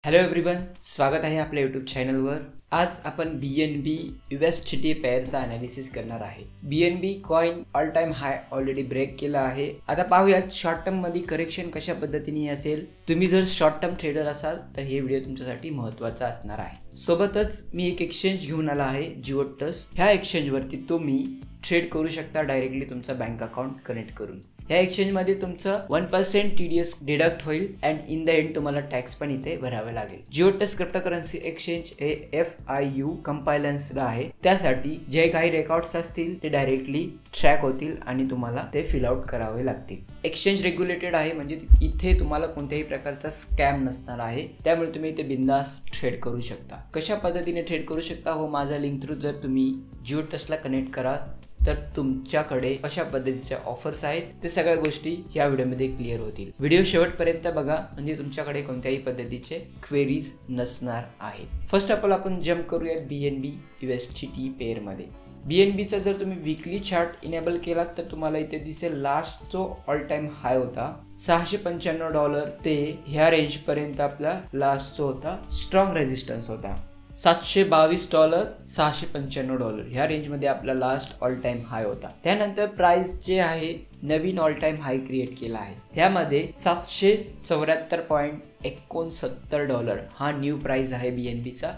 Hello everyone, स्वागत आहे आपल्या यूट्यूब चॅनलवर। आज आपण BNB USDT पेअरचा अनालिसिस करणार आहे। BNB कॉइन ऑल टाइम हाय ऑलरेडी ब्रेक केला आहे। आता पाहूयात शॉर्ट टर्म मध्ये करेक्शन कशा पद्धतीने असेल। तुम्ही जर शॉर्ट टर्म ट्रेडर असाल तर हे व्हिडिओ तुमच्यासाठी महत्त्वाचा असणार आहे। सोबतच मी एक एक्सचेंज घेऊन आला आहे जिओटस। ह्या एक्सचेंज वरती तुम्ही ट्रेड करू शकता डायरेक्टली तुमचा बँक अकाउंट कनेक्ट करून। या एक्सचेंज मध्ये तुमचं 1% TDS डिडक्ट होईल अँड इन द एंड तुम्हाला टॅक्स पण इथे भरावे लागेल। जिओटस क्रिप्टोकरन्सी एक्सचेंज हे FIU कंपायलन्स्ड आहे। त्यासाठी जे काही रेकॉर्ड्स असतील ते डायरेक्टली ट्रॅक होतील आणि तुम्हाला ते फिल आउट करावे लागतील। एक्सचेंज रेग्युलेटेड आहे, म्हणजे इथे तुम्हाला कोणत्याही प्रकारचा स्कॅम नसणार आहे। त्यामुळे तुम्ही इथे बिंदास ट्रेड करू शकता। कशा पद्धतीने ट्रेड करू शकता हो माझा लिंक थ्रू जर तुम्ही जिओटसला कनेक्ट करा तर तुमच्याकडे अशा पद्धतीच्या ऑफर्स आहेत। ते सगळ्या गोष्टी या व्हिडिओमध्ये क्लिअर होतील। व्हिडिओ शेवटपर्यंत बघा म्हणजे तुमच्याकडे कोणत्याही पद्धतीचे क्वेरीज नसणार आहेत। फर्स्ट ऑफ ऑल आपण जम्प करूयात BNB USDT पेअर मध्ये। BNB चा जर तुम्ही वीकली चार्ट इनेबल केलात तर तुम्हाला इथे दिसेल लास्ट जो ऑल टाइम हाय होता $695 ते ह्या रेंज पर्यंत आपला लास्ट जो होता स्ट्रॉंग रेजिस्टन्स होता $722 $695 ह्या रेंज मध्ये आपला लास्ट ऑल टाइम हाय होता। त्यानंतर प्राइस जे आहे नवीन ऑल टाइम हाय क्रिएट केला आहे। ह्यामध्ये $774.69 हा न्यू प्राइस आहे BNB चा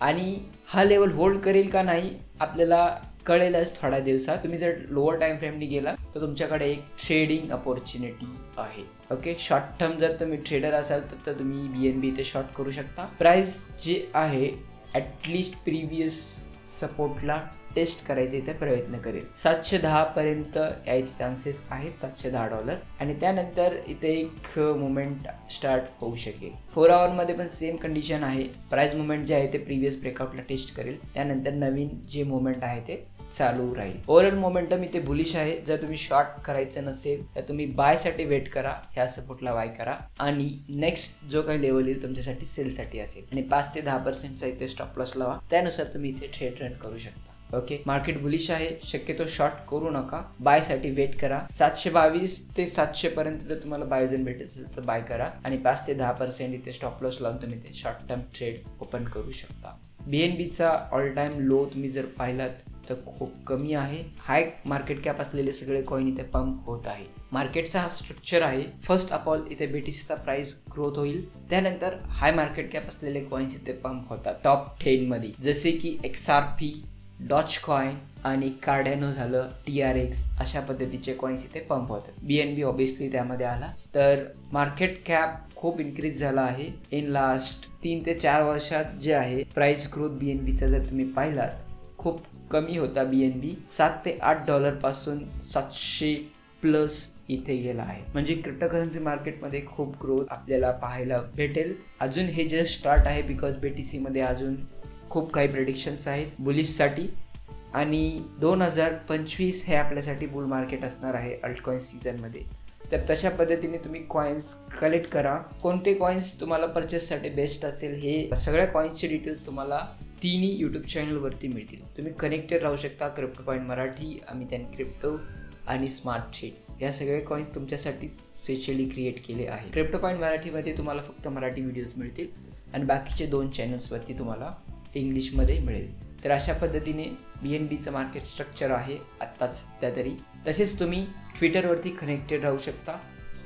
आणि हा लेवल होल्ड करेल का नाही आपल्याला कळेलच थोड्या दिवसात। तुम्ही जर लोअर टाइम फ्रेमनी गेला तर तुमच्याकडे एक ट्रेडिंग अपॉर्च्युनिटी आहे। ओके, शॉर्ट टर्म जर तुम्ही ट्रेडर असाल तर तुम्ही BNB इथे शॉर्ट करू शकता। प्राइस जे आहे ॲटलिस्ट प्रिव्हियस सपोर्टला टेस्ट करायचे इथे प्रयत्न करेल। 710 पर्यंत यायचे चान्सेस आहेत, $710 आणि त्यानंतर इथे एक मुवमेंट स्टार्ट होऊ शकेल। 4 आवर मध्ये पण सेम कंडिशन आहे। प्राइस मुवमेंट जे आहे ते प्रिव्हियस ब्रेकआउटला टेस्ट करेल, त्यानंतर नवीन जे मुवमेंट आहे ते चालू राहील। ओव्हरऑल मोमेंटम इथे बुलिश आहे। जर तुम्ही शॉर्ट करायचं नसेल तर तुम्ही बाय साठी वेट करा, ह्या सपोर्टला बाय करा आणि नेक्स्ट जो काही लेवल येईल तुमच्यासाठी सेल साठी असेल आणि 5 ते 10% चा इथे स्टॉप लॉस लावा, त्यानुसार तुम्ही इथे ट्रेड रन करू शकता। ओके, मार्केट बुलिश आहे, शक्यतो शॉर्ट करू नका, बाय साठी वेट करा। 722 ते 700 पर्यंत जर तुम्हाला बाय झोन भेटत असेल तर बाय करा आणि 5 ते 10% इथे स्टॉप लॉस लावून तुम्ही इथे शॉर्ट टर्म ट्रेड ओपन करू शकता। BNB चा ऑल टाइम लो तुम्ही जर पाहिलात तर खूप कमी आहे। हाय मार्केट कॅप असलेले सगळे कॉइन इथे पंप होत आहे। मार्केटचा हा स्ट्रक्चर आहे। फर्स्ट ऑफ ऑल इथे BTCचा प्राइस ग्रोथ होईल, त्यानंतर हाय मार्केट कॅप असलेले कॉइन्स इथे पंप होतात टॉप 10 मध्ये, जसे की XRP, डॉजकॉइन आणि कार्डॅनो झालं, TRX अशा पद्धतीचे कॉइन्स इथे पंप होतात। BNB ऑब्विसली त्यामध्ये आला। तर मार्केट कॅप खूप इन्क्रीज झाला आहे इन लास्ट 3 ते 4 वर्षात। जे आहे प्राइस ग्रोथ BNB चा जर तुम्ही पाहिलात खूप कमी होता। BNB $7 ते $8 पासून 700 प्लस इथे गेला आहे, म्हणजे क्रिप्टोकरन्सी मार्केटमध्ये खूप ग्रोथ आपल्याला पाहायला भेटेल। अजून हे जस्ट स्टार्ट आहे बिकॉज BTC मध्ये अजून खूप काही प्रेडिक्शन्स आहेत बुलिश साठी आणि 2025 हे आपल्यासाठी बुल मार्केट असणार आहे अल्टकॉइन सीझन मध्ये। तर तशा पद्धतीने तुम्ही कॉइन्स कलेक्ट करा। कोणते कॉइन्स तुम्हाला परचेस साठी बेस्ट असेल हे सगळ्या कॉइन्सचे डिटेल्स तुम्हाला तिन्ही यूट्यूब चॅनलवरती मिळतील। तुम्ही कनेक्टेड राहू शकता। Crypto point Marathi, Amit crypto आणि स्मार्ट ट्रेड्स या सगळे कॉइन्स तुमच्यासाठी स्पेशली क्रिएट केले आहे। क्रिप्टो पॉईंट मराठीमध्ये तुम्हाला फक्त मराठी व्हिडिओज मिळतील आणि बाकीचे 2 चॅनल्सवरती तुम्हाला इंग्लिशमध्ये मिळेल। तर अशा पद्धतीने BNBचं मार्केट स्ट्रक्चर आहे आत्ताच त्या तरी। तसेच तुम्ही ट्विटरवरती कनेक्टेड राहू शकता।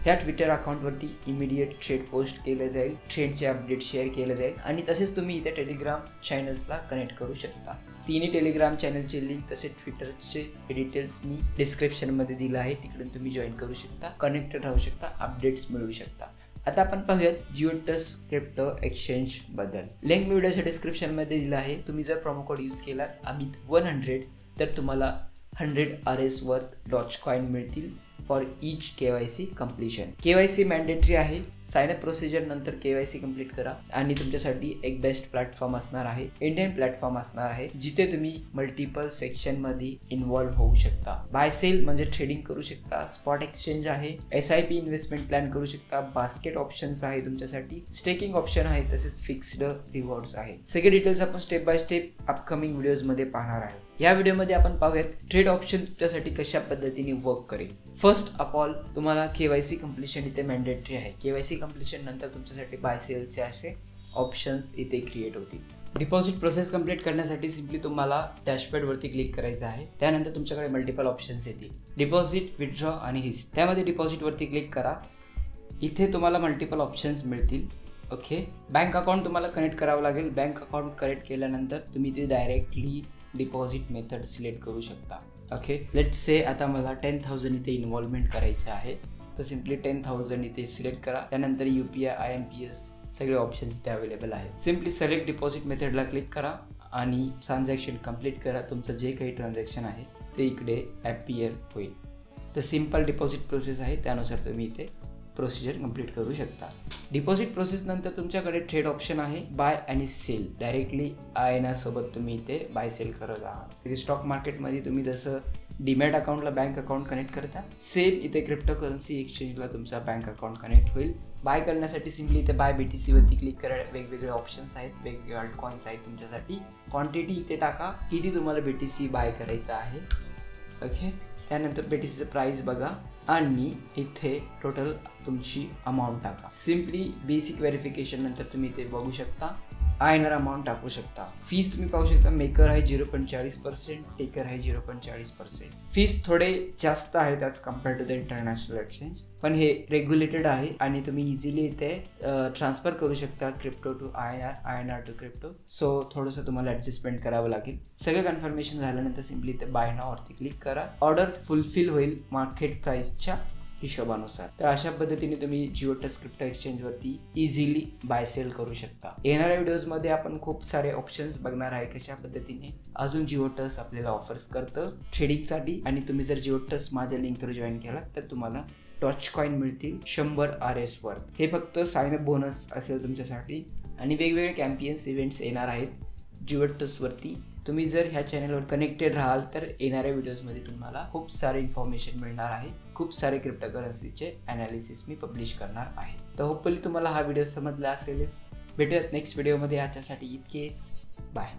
ह्या ट्विटर अकाउंटवरती इमिडिएट ट्रेड पोस्ट केलं जाईल, ट्रेडचे अपडेट शेअर केलं जाईल आणि तसेच तुम्ही इथे टेलिग्राम चॅनल्सला कनेक्ट करू शकता। तिन्ही टेलिग्राम चॅनलचे लिंक तसेच ट्विटरचे डिटेल्स मी डिस्क्रिप्शनमध्ये दिलं आहे, तिकडून तुम्ही जॉईन करू शकता, कनेक्टेड राहू शकता, अपडेट्स मिळवू शकता। आता आपण पाहूयात जिओटस क्रिप्टो एक्सचेंज बद्दल। लिंक मी व्हिडिओच्या डिस्क्रिप्शनमध्ये दिला आहे। तुम्ही जर प्रोमो कोड यूज केलात अमित100 तर तुम्हाला 100 RS वर्थ डॉजकॉइन मिळतील for each KYC completion. KYC mandatory आहे। साइन अप प्रोसिजर नंतर KYC कंप्लीट करा आणि तुमच्यासाठी एक बेस्ट प्लॅटफॉर्म असणार आहे, इंडियन प्लॅटफॉर्म असणार आहे, जिथे तुम्ही मल्टिपल सेक्शन मध्ये इन्व्हॉल्व होऊ शकता। बाय सेल म्हणजे ट्रेडिंग करू शकता, स्पॉट एक्सचेंज आहे, SIP इन्व्हेस्टमेंट प्लॅन करू शकता, बास्केट ऑप्शन्स आहे तुमच्यासाठी, स्टेकिंग ऑप्शन आहे, तसेच फिक्स्ड रिवॉर्ड्स आहे। सगळे डिटेल्स आपण step by step upcoming videos मध्ये पाहणार आहोत। या व्हिडिओमध्ये आपण पाहूयात ट्रेड ऑप्शन तुमच्यासाठी कशा पद्धतीने वर्क करेल। फर्स्ट ऑफ ऑल तुम्हाला KYC कंप्लीशन इथे मॅन्डेटरी आहे। KYC कंप्लीशन नंतर तुमच्यासाठी बाय सेलचे असे ऑप्शन्स इथे क्रिएट होतील. डिपॉझिट प्रोसेस कंप्लीट करण्यासाठी सिम्पली तुम्हाला डॅशबोर्डवरती क्लिक करायचं आहे. त्यानंतर तुमच्याकडे मल्टिपल ऑप्शन्स येतील, डिपॉझिट, विथड्रॉ आणि हिस्ट. त्यामध्ये डिपॉझिटवरती क्लिक करा. इथे तुम्हाला मल्टिपल ऑप्शन्स मिळतील. ओके, बँक अकाउंट तुम्हाला कनेक्ट करावं लागेल. बँक अकाउंट कनेक्ट केल्यानंतर तुम्ही ते डायरेक्टली डिपॉझिट मेथड सिलेक्ट करू शकता. ओके, लेट्स से आता मला 10,000 इथे इन्व्हॉल्वमेंट करायचं आहे, तर सिम्पली 10,000 इथे सिलेक्ट करा. त्यानंतर UPI, IMPS सगळे ऑप्शन इथे अवेलेबल आहेत. सिम्पली सिलेक्ट डिपॉझिट मेथडला क्लिक करा आणि ट्रान्झॅक्शन कंप्लीट करा. तुमचं जे काही ट्रान्झॅक्शन आहे ते इकडे ॲपियर होईल. तर सिम्पल डिपॉझिट प्रोसेस आहे, त्यानुसार तुम्ही इथे प्रोसिजर कंप्लीट करू शकता. डिपॉझिट प्रोसेस नंतर तुमच्याकडे ट्रेड ऑप्शन आहे, बाय आणि सेल. डायरेक्टली INR सोबत तुम्ही इथे बाय सेल करत आहात. स्टॉक मार्केटमध्ये तुम्ही जसं डीमॅट अकाउंटला बँक अकाउंट कनेक्ट करता, सेम इथे क्रिप्टोकरन्सी एक्सचेंजला तुमचा बँक अकाउंट कनेक्ट होईल. बाय करण्यासाठी सिम्पली इथे बाय BTC वरती क्लिक करा. वेगवेगळे ऑप्शन्स आहेत, वेगवेगळे अल्टकॉइन्स आहेत तुमच्यासाठी. क्वांटिटी इथे टाका, किती तुम्हाला BTC बाय करायचं आहे. ओके, त्यानंतर BTCचं प्राइस बघा आणि इथे टोटल तुमची अमाऊंट टाका. सिम्पली बेसिक व्हेरिफिकेशन नंतर तुम्ही इथे बघू शकता INR अमाऊंट टाकू शकता. फीस तुम्ही पाहू शकता, मेकर आहे 0.40%, टेकर आहे 0.40%. फीस थोडे जास्त आहेत as compared to the international exchange, पण हे रेग्युलेटेड आहे आणि तुम्ही इझिली इथे ट्रान्सफर करू शकता crypto to INR to crypto. So थोडंसं तुम्हाला ॲडजस्टमेंट करावं लागेल. सगळं कन्फर्मेशन झाल्यानंतर सिम्पली इथे बाय नाववरती क्लिक करा. ऑर्डर फुलफिल होईल मार्केट प्राइसच्या हिशोबानुसार. तर अशा पद्धतीने तुम्ही जिओटस क्रिप्टो एक्सचेंजवरती इझिली बाय सेल करू शकता. येणाऱ्या व्हिडिओजमध्ये आपण खूप सारे ऑप्शन्स बघणार आहे कशा पद्धतीने अजून जिओटस आपल्याला ऑफर्स करतं ट्रेडिंगसाठी. आणि तुम्ही जर जिओटस माझ्या लिंक थ्रू जॉईन केला तर तुम्हाला डॉच कॉईन मिळतील 100 RS वर. हे फक्त साइन अप बोनस असेल तुमच्यासाठी. आणि वेगवेगळे कॅम्पियन्स इव्हेंट्स येणार आहेत जिओटसवरती. तुम्ही जर ह्या चॅनलवर कनेक्टेड राहाल तर येणाऱ्या व्हिडिओजमध्ये तुम्हाला खूप सारे इन्फॉर्मेशन मिळणार आहे. खूप सारे क्रिप्टोकरन्सीचे ॲनालिसिस मी पब्लिश करणार आहे. तर होपफुली तुम्हाला हा व्हिडिओ समजला असेलच. भेटूयात नेक्स्ट व्हिडिओमध्ये. आजच्यासाठी इतकेच. बाय.